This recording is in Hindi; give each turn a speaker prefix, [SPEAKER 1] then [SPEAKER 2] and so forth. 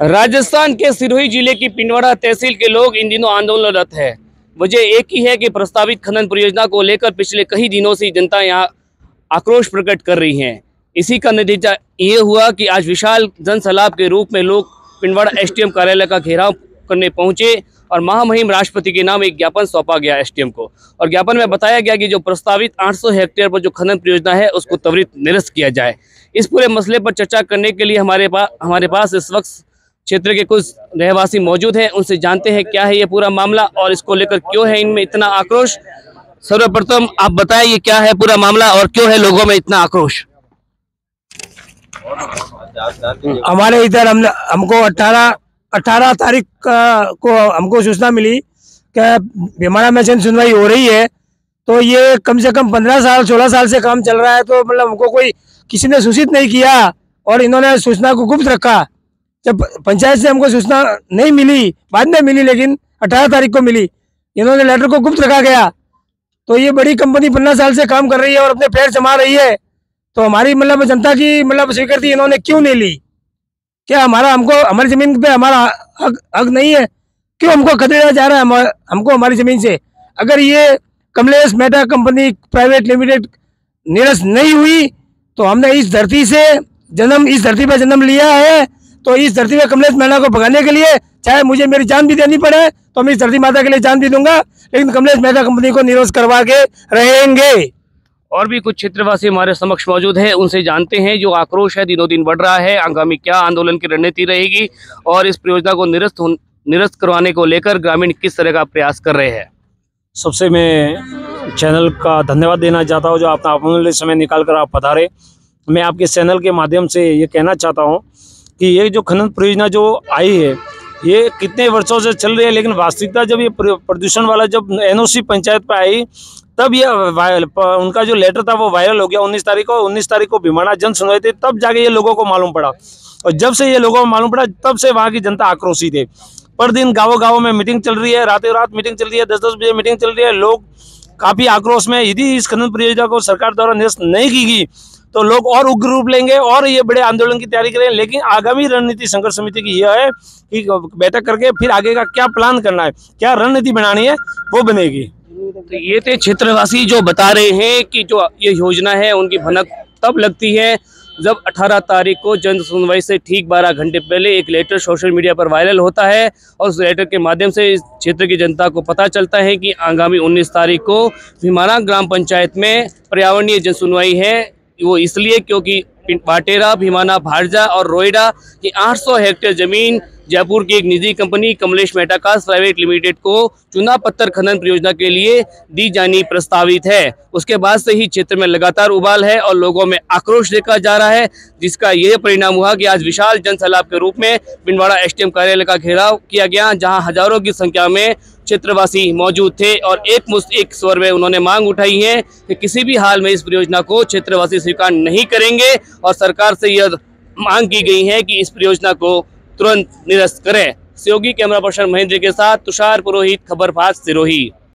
[SPEAKER 1] राजस्थान के सिरोही जिले की पिंडवाड़ा तहसील के लोग इन दिनों आंदोलनरत है। वजह एक ही है कि प्रस्तावित खनन परियोजना को लेकर पिछले कई दिनों से जनता यहां आक्रोश प्रकट कर रही है। इसी का नतीजा ये हुआ कि आज विशाल जनसैलाब के रूप में लोग पिंडवाड़ा एसडीएम कार्यालय का घेराव करने पहुंचे और महामहिम राष्ट्रपति के नाम एक ज्ञापन सौंपा गया एसडीएम को। और ज्ञापन में बताया गया कि जो प्रस्तावित 800 हेक्टेयर पर जो खनन परियोजना है उसको त्वरित निरस्त किया जाए। इस पूरे मसले पर चर्चा करने के लिए हमारे पास इस वक्त क्षेत्र के कुछ रहवासी मौजूद हैं। उनसे जानते हैं क्या है ये पूरा मामला और इसको लेकर क्यों है इनमें इतना आक्रोश। सर्वप्रथम आप बताइए क्या है पूरा मामला और क्यों है लोगों में इतना आक्रोश।
[SPEAKER 2] हमारे इधर हमको 18 तारीख को हमको सूचना मिली कि भीमाड़ा में जन सुनवाई हो रही है। तो ये कम से कम 15-16 साल से काम चल रहा है। तो मतलब हमको कोई किसी ने सूचित नहीं किया और इन्होंने सूचना को गुप्त रखा। जब पंचायत से हमको सूचना नहीं मिली, बाद में मिली, लेकिन 18 तारीख को मिली। इन्होंने लेटर को गुप्त रखा गया। तो ये बड़ी कंपनी 15 साल से काम कर रही है और अपने पैर जमा रही है। तो हमारी मतलब जनता की मतलब स्वीकृति इन्होंने क्यों नहीं ली? क्या हमारी जमीन पे हमारा हक नहीं है? क्यों हमको खदेड़ा जा रहा है हमको हमारी जमीन से? अगर ये Kamlesh Mehta company private limited निरस्त नहीं हुई तो हमने इस धरती पे जन्म लिया है। तो इस धरती में कमलेश मेहता को भगाने के लिए चाहे मुझे मेरी जान भी देनी पड़े तो मैं इस धरती माता के लिए जान भी दूंगा, लेकिन कमलेश मेहता कंपनी को निरस्त करवा के रहेंगे।
[SPEAKER 1] और भी कुछ क्षेत्रवासी हमारे समक्ष मौजूद है, उनसे जानते हैं जो आक्रोश है दिनों दिन बढ़ रहा है, आगामी क्या आंदोलन की रणनीति रहेगी और इस परियोजना को निरस्त करवाने को लेकर ग्रामीण किस तरह का प्रयास कर रहे हैं।
[SPEAKER 2] सबसे मैं चैनल का धन्यवाद देना चाहता हूं जो अपना अमूल्य समय निकाल कर आप पधारे। मैं आपके चैनल के माध्यम से ये कहना चाहता हूं कि ये जो खनन परियोजना जो आई है ये कितने वर्षों से चल रही है, लेकिन वास्तविकता जब ये प्रदूषण वाला जब एनओसी पंचायत पे आई तब ये उनका जो लेटर था वो वायरल हो गया 19 तारीख को भीमाड़ा जन सुनवाई थी, तब जाके ये लोगों को मालूम पड़ा। और जब से ये लोगों को मालूम पड़ा तब से वहाँ की जनता आक्रोशित है। पर दिन गाँव में मीटिंग चल रही है, रातों रात मीटिंग चल रही है, 10-10 बजे मीटिंग चल रही है। लोग काफ़ी आक्रोश में, यदि इस खनन परियोजना को सरकार द्वारा निरस्त नहीं की गई तो लोग और उग्र रूप लेंगे और ये बड़े आंदोलन की तैयारी करेंगे। लेकिन आगामी रणनीति संघर्ष समिति की यह है कि बैठक करके फिर आगे का क्या प्लान करना है, क्या रणनीति बनानी है, वो बनेगी।
[SPEAKER 1] तो ये थे क्षेत्रवासी जो बता रहे हैं कि जो ये योजना है उनकी भनक तब लगती है जब 18 तारीख को जन सुनवाई से ठीक 12 घंटे पहले एक लेटर सोशल मीडिया पर वायरल होता है और उस लेटर के माध्यम से इस क्षेत्र की जनता को पता चलता है कि आगामी 19 तारीख को भीमाड़ा ग्राम पंचायत में पर्यावरणीय जन सुनवाई है। वो इसलिए क्योंकि बाटेरा, भीमाना, भारजा और रोइडा की 800 हेक्टेयर जमीन जयपुर की एक निजी company Kamlesh Mehta private limited को चुना पत्थर खनन परियोजना के लिए दी जानी प्रस्तावित है। उसके बाद से ही क्षेत्र में लगातार उबाल है और लोगों में आक्रोश देखा जा रहा है, जिसका यह परिणाम हुआ कि आज विशाल जनसैलाब के रूप में पिंडवाड़ा एसडीएम कार्यालय का घेराव किया गया, जहां हजारों की संख्या में क्षेत्रवासी मौजूद थे और एक स्वर में उन्होंने मांग उठाई है कि किसी भी हाल में इस परियोजना को क्षेत्रवासी स्वीकार नहीं करेंगे और सरकार से यह मांग की गई है कि इस परियोजना को तुरंत निरस्त करें। सहयोगी कैमरा पर्सन महेंद्र के साथ तुषार पुरोहित, खबर फास्ट सिरोही।